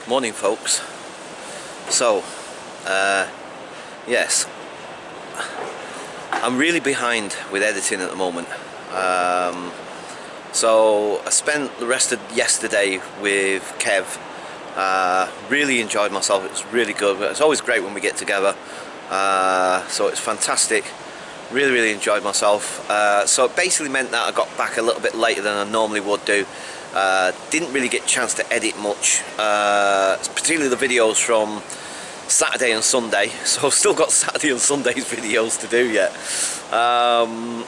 Morning, folks. So, yes, I'm really behind with editing at the moment. So I spent the rest of yesterday with Kev. Really enjoyed myself. It was really good. It's always great when we get together. So it's fantastic. Really enjoyed myself. So it basically meant that I got back a little bit later than I normally would do. Didn't really get a chance to edit much, particularly the videos from Saturday and Sunday. So I've still got Saturday and Sunday's videos to do yet.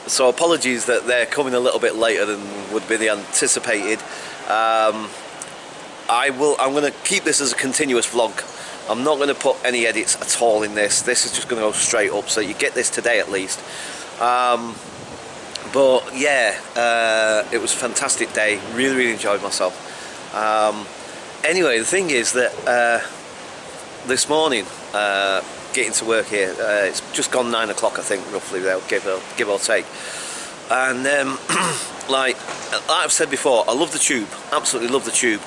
So apologies that they're coming a little bit later than would be the anticipated. I'm going to keep this as a continuous vlog. I'm not going to put any edits at all in this. This is just going to go straight up, so you get this today at least. But yeah, it was a fantastic day. Really enjoyed myself. Anyway, the thing is that this morning, getting to work here, it's just gone 9 o'clock, I think, roughly, give or take. And like I've said before, I love the tube. Absolutely love the tube.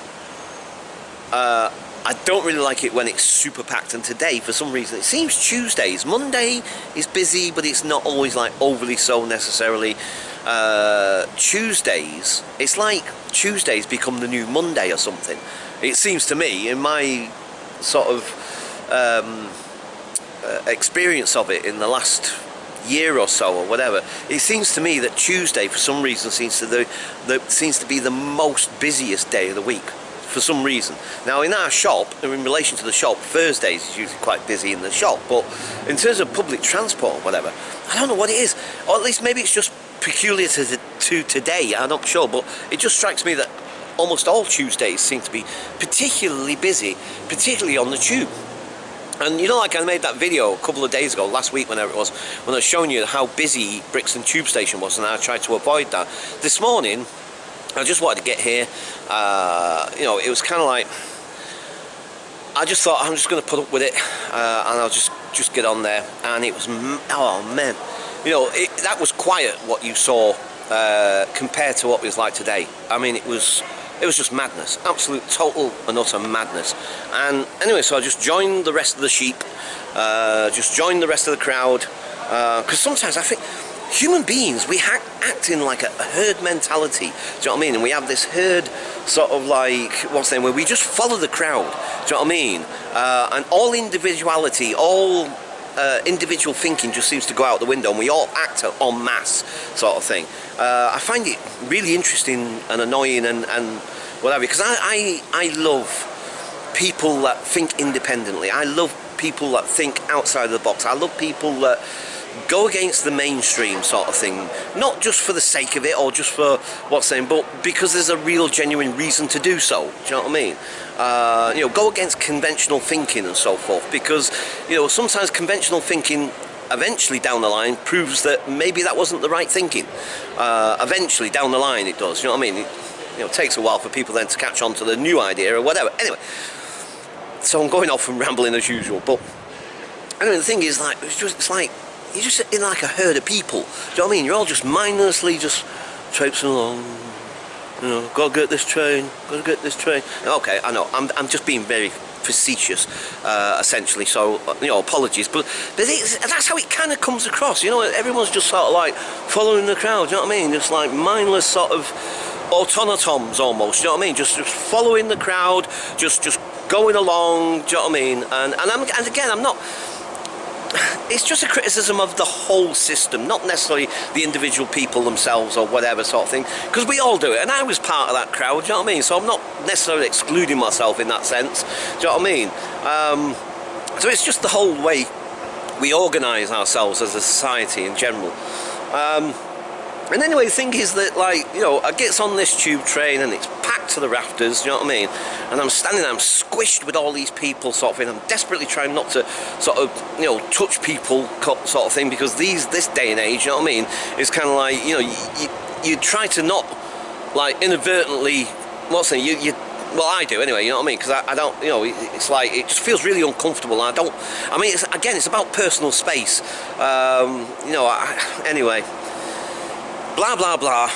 I don't really like it when it's super packed, and today for some reason it seems Tuesdays. Monday is busy, but it's not always like overly so necessarily. Tuesdays, it's like Tuesdays become the new Monday or something. It seems to me, in my sort of experience of it in the last year or so or whatever, it seems to me that Tuesday for some reason seems to be the most busiest day of the week. For some reason. Now in our shop, in relation to the shop, Thursdays is usually quite busy in the shop, but in terms of public transport or whatever, I don't know what it is, or at least maybe it's just peculiar to today, I'm not sure, but it just strikes me that almost all Tuesdays seem to be particularly busy, particularly on the tube. And you know, like I made that video a couple of days ago, last week whenever it was, when I was showing you how busy Brixton tube station was, and I tried to avoid that. This morning I just wanted to get here. You know, it was kind of like, I just thought I'm just going to put up with it, and I'll just get on there. And it was, oh man, you know, that was quiet what you saw compared to what it was like today. I mean, it was just madness, absolute total and utter madness. And anyway, so I just joined the rest of the sheep, just joined the rest of the crowd, because sometimes I think human beings, we act in like a herd mentality, do you know what I mean? And we have this herd sort of like, what's the name, where we just follow the crowd, do you know what I mean? And all individuality, all individual thinking just seems to go out the window, and we all act en masse sort of thing. I find it really interesting and annoying and whatever, because I love people that think independently. I love people that think outside of the box. I love people that go against the mainstream sort of thing, not just for the sake of it or just for what's saying, but because there's a real genuine reason to do so, do you know what I mean? You know, go against conventional thinking and so forth, because, you know, sometimes conventional thinking eventually down the line proves that maybe that wasn't the right thinking. Eventually down the line it does, you know what I mean? You know, it takes a while for people then to catch on to the new idea or whatever. Anyway, so I'm going off and rambling as usual, but anyway, the thing is, like, it's like you're just in like a herd of people, do you know what I mean? You're all just mindlessly just traipsing along, you know, gotta get this train, gotta get this train. Okay, I know, I'm just being very facetious, essentially, so, you know, apologies, but that's how it kind of comes across, you know, everyone's just sort of like following the crowd, do you know what I mean? Just like mindless sort of automatons almost, do you know what I mean? Just following the crowd, just going along, do you know what I mean? And again, I'm not, it's just a criticism of the whole system, not necessarily the individual people themselves or whatever sort of thing, because we all do it, and I was part of that crowd, do you know what I mean? So I'm not necessarily excluding myself in that sense, do you know what I mean? So it's just the whole way we organise ourselves as a society in general. And anyway, the thing is that, like, you know, I gets on this tube train and it's packed to the rafters, do you know what I mean? And I'm standing there, I'm squished with all these people sort of thing. I'm desperately trying not to sort of, you know, touch people sort of thing, because this day and age, you know what I mean, it's kind of like, you know, you try to not, like, inadvertently, what's the name, well, I do anyway, you know what I mean, because I don't, you know, it's like, it just feels really uncomfortable, and I mean, again, it's about personal space, you know, anyway, blah blah blah.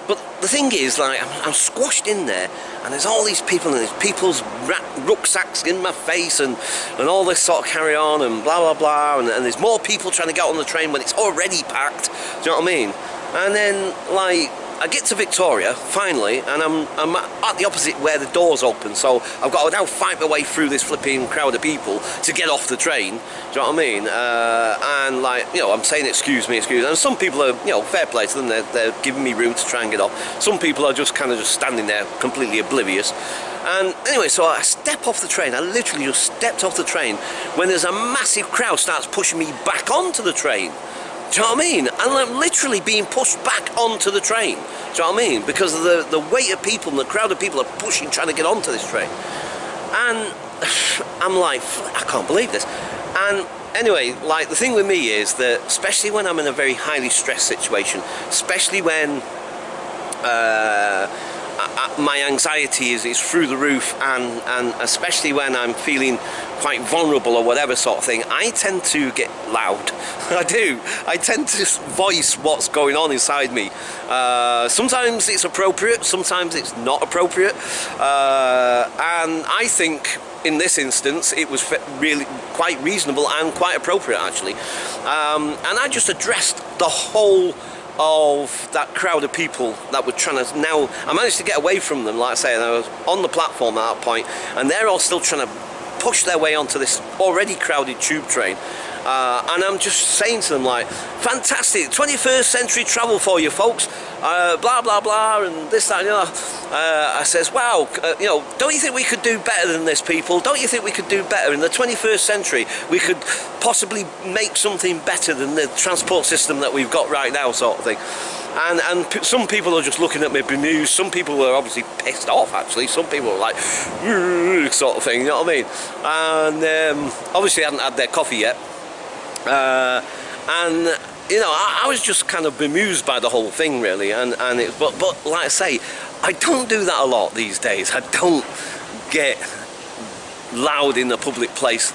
But the thing is, like, I'm squashed in there, and there's all these people, and there's people's rucksacks in my face, and all this sort of carry on, and blah blah blah, and there's more people trying to get on the train when it's already packed. Do you know what I mean? And then, like, I get to Victoria finally, and I'm at the opposite where the doors open, so I've got to now fight my way through this flipping crowd of people to get off the train. Do you know what I mean? And, like, you know, I'm saying excuse me, and some people are, you know, fair play to them, they're giving me room to try and get off. Some people are just kind of just standing there completely oblivious. And anyway, so I step off the train. I literally just stepped off the train when there's a massive crowd starts pushing me back onto the train. Do you know what I mean? And I'm literally being pushed back onto the train. Do you know what I mean? Because of the weight of people and the crowd of people are pushing, trying to get onto this train. And I'm like, I can't believe this. And anyway, like, the thing with me is that, especially when I'm in a very highly stressed situation, especially when my anxiety is through the roof, and especially when I'm feeling quite vulnerable or whatever sort of thing, I tend to get loud. I do. I tend to voice what's going on inside me. Sometimes it's appropriate, sometimes it's not appropriate, and I think in this instance it was really quite reasonable and quite appropriate, actually. And I just addressed the whole of that crowd of people that were trying to, now I managed to get away from them, like I say, and I was on the platform at that point, and they're all still trying to push their way onto this already crowded tube train. And I'm just saying to them, like, fantastic, 21st century travel for you folks, blah blah blah, and this, that, and the other. I says, wow, you know, don't you think we could do better than this, people? Don't you think we could do better in the 21st century? We could possibly make something better than the transport system that we've got right now, sort of thing. And some people are just looking at me bemused. Some people were obviously pissed off, actually. Some people were like, sort of thing, you know what I mean? And obviously hadn't had their coffee yet. And you know, I was just kind of bemused by the whole thing, really. But like I say, I don't do that a lot these days. I don't get loud in a public place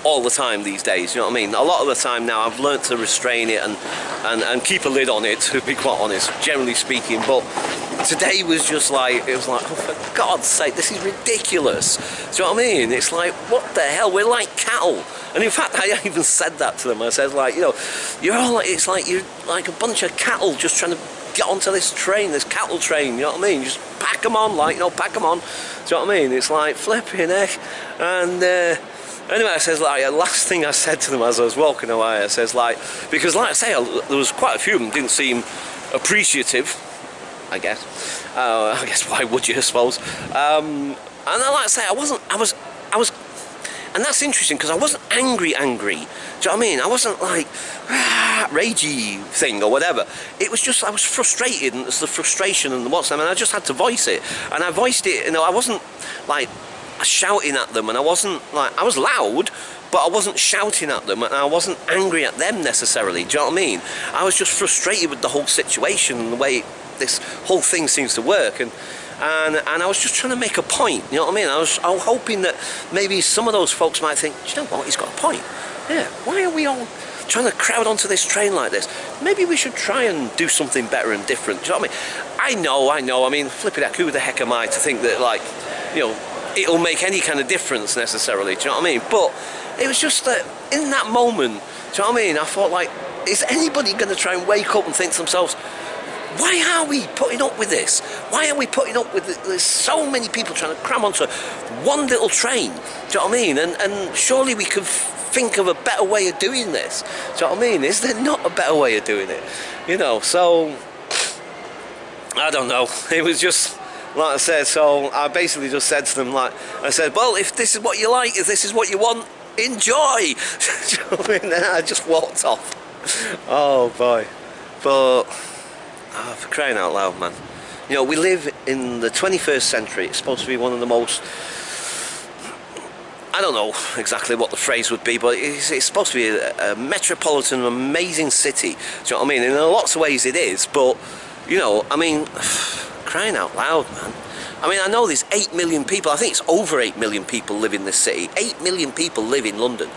all the time these days, you know what I mean? A lot of the time now I've learnt to restrain it and keep a lid on it, to be quite honest, generally speaking. But today was just like, it was like, oh, for God's sake, this is ridiculous. Do you know what I mean? It's like, what the hell, we're like cattle. And in fact, I even said that to them. I said, like, you know, you're all like, it's like you're like a bunch of cattle just trying to get onto this train, this cattle train, you know what I mean? Just pack them on, like, you know, pack them on. Do you know what I mean? It's like, flipping heck. And anyway, I says, like, the last thing I said to them as I was walking away, I says, like, because like I say, there was quite a few of them didn't seem appreciative, I guess. I guess why would you, I suppose. And like I say, I was, and that's interesting because I wasn't angry. Do you know what I mean? I wasn't like ragey thing or whatever. It was just, I was frustrated, and it's the frustration and the what's, I mean, I just had to voice it, and I voiced it. You know, I wasn't like shouting at them, and I wasn't like, I was loud, but I wasn't shouting at them, and I wasn't angry at them necessarily. Do you know what I mean? I was just frustrated with the whole situation and the way this whole thing seems to work, and I was just trying to make a point, you know what I mean? I was hoping that maybe some of those folks might think, do you know what, he's got a point. Yeah, why are we all trying to crowd onto this train like this? Maybe we should try and do something better and different. Do you know what I mean? I know, I mean, flipping heck, who the heck am I to think that, like, you know, it'll make any kind of difference necessarily, do you know what I mean? But it was just that in that moment, do you know what I mean? I thought, like, is anybody going to try and wake up and think to themselves, why are we putting up with this? Why are we putting up with it? There's so many people trying to cram onto one little train, do you know what I mean? And surely we could think of a better way of doing this, do you know what I mean? Is there not a better way of doing it? You know, so, I don't know. It was just, like I said, so I basically just said to them, like, I said, well, if this is what you like, if this is what you want, enjoy! Do you know what I mean? Then I just walked off. Oh boy. But, oh, for crying out loud, man. You know, we live in the 21st century. It's supposed to be one of the most, I don't know exactly what the phrase would be, but it's supposed to be a metropolitan, amazing city. Do you know what I mean? In lots of ways it is, but, you know, I mean, crying out loud, man. I mean, I know there's 8 million people. I think it's over 8 million people live in this city. 8 million people live in London,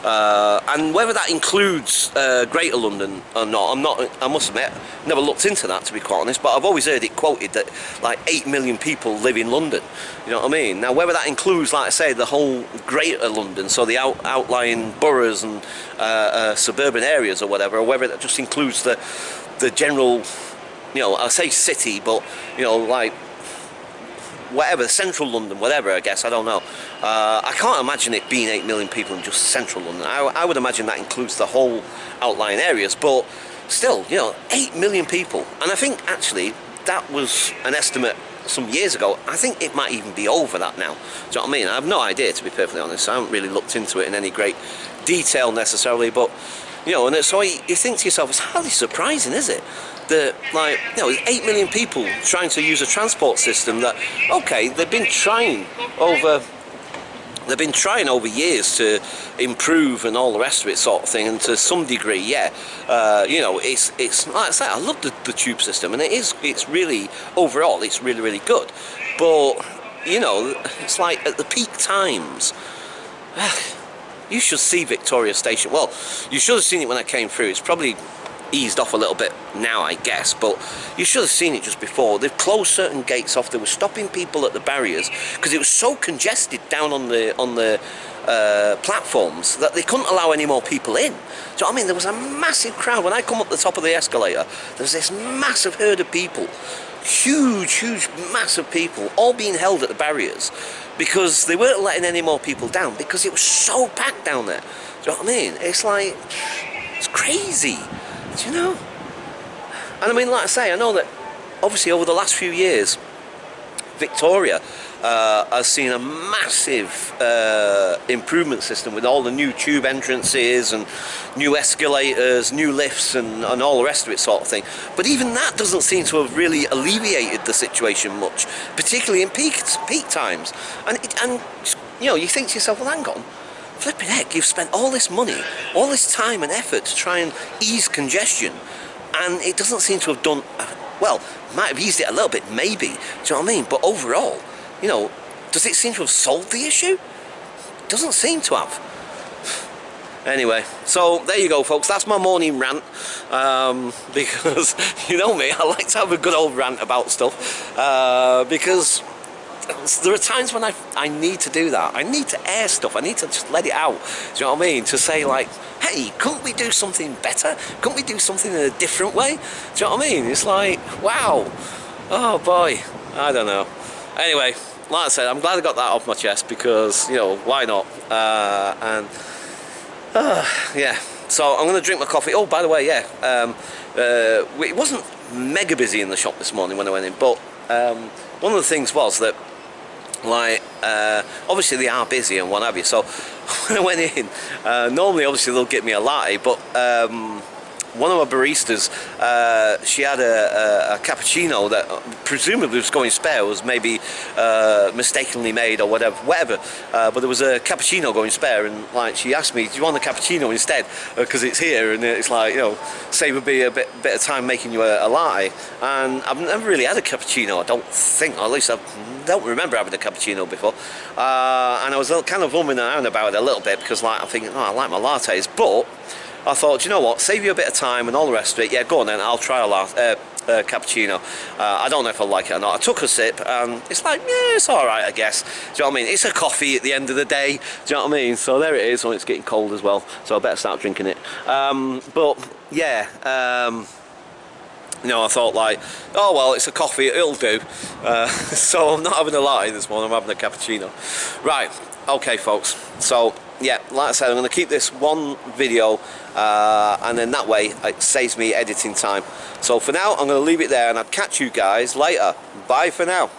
and whether that includes Greater London or not, I must admit, never looked into that, to be quite honest. But I've always heard it quoted that like 8 million people live in London. You know what I mean? Now, whether that includes, like I say, the whole Greater London, so the outlying boroughs and suburban areas or whatever, or whether that just includes the general, you know, I say city, but you know, like, whatever, central London, whatever, I guess, I don't know. I can't imagine it being 8 million people in just central London. I would imagine that includes the whole outlying areas, but still, you know, 8 million people. And I think, actually, that was an estimate some years ago. I think it might even be over that now. Do you know what I mean? I have no idea, to be perfectly honest. I haven't really looked into it in any great detail necessarily, but, you know, and so you think to yourself, it's hardly surprising, is it? That, like, you know, 8 million people trying to use a transport system that, okay, they've been trying over years to improve and all the rest of it, sort of thing, and to some degree, yeah, you know, it's like I say, I love the tube system, and it's really, overall, it's really, really good, but, you know, it's like at the peak times, you should see Victoria Station. Well, you should have seen it when I came through. It's probably eased off a little bit now, I guess, but you should have seen it just before. They've closed certain gates off. They were stopping people at the barriers because it was so congested down on the platforms that they couldn't allow any more people in. Do you know what I mean? There was a massive crowd. When I come up the top of the escalator, there was this massive herd of people, huge, massive people, all being held at the barriers because they weren't letting any more people down because it was so packed down there. Do you know what I mean? It's like, it's crazy. Do you know? And I mean, like I say, I know that obviously over the last few years, Victoria has seen a massive improvement system with all the new tube entrances and new escalators, new lifts and all the rest of it, sort of thing. But even that doesn't seem to have really alleviated the situation much, particularly in peak times. And you know, you think to yourself, well, hang on. Flipping heck, you've spent all this money, all this time and effort to try and ease congestion, and it doesn't seem to have done, well, might have eased it a little bit, maybe, do you know what I mean? But overall, you know, does it seem to have solved the issue? It doesn't seem to have. Anyway, so there you go, folks, that's my morning rant, because, you know me, I like to have a good old rant about stuff, because there are times when I need to do that. I need to air stuff. I need to just let it out. Do you know what I mean? To say, like, hey, couldn't we do something better? Couldn't we do something in a different way? Do you know what I mean? It's like, wow. Oh, boy. I don't know. Anyway, like I said, I'm glad I got that off my chest because, you know, why not? Yeah. So I'm going to drink my coffee. Oh, by the way, yeah. It wasn't mega busy in the shop this morning when I went in, but one of the things was that, like, obviously they are busy and what have you, so when I went in, normally obviously they'll get me a latte, but one of my baristas, she had a cappuccino that presumably was going spare, was maybe mistakenly made or whatever, but there was a cappuccino going spare, and like she asked me, do you want a cappuccino instead, because it's here, and it's like, you know, save a bit of time making you a latte. And I've never really had a cappuccino, I don't think, or at least I don't remember having a cappuccino before, and I was kind of umming and ahhing about it a little bit because, like, I'm thinking, oh, I like my lattes, but I thought, you know what, save you a bit of time and all the rest of it. Yeah, go on then, I'll try a cappuccino. I don't know if I like it or not. I took a sip and it's like, yeah, it's alright, I guess. Do you know what I mean? It's a coffee at the end of the day. Do you know what I mean? So there it is. Oh, it's getting cold as well, so I better start drinking it. But yeah, you know, I thought, like, oh well, it's a coffee, it'll do. So I'm not having a latte this morning, I'm having a cappuccino. Right, okay folks, so yeah, like I said, I'm going to keep this one video, and then that way it saves me editing time. So for now, I'm going to leave it there, and I'll catch you guys later. Bye for now.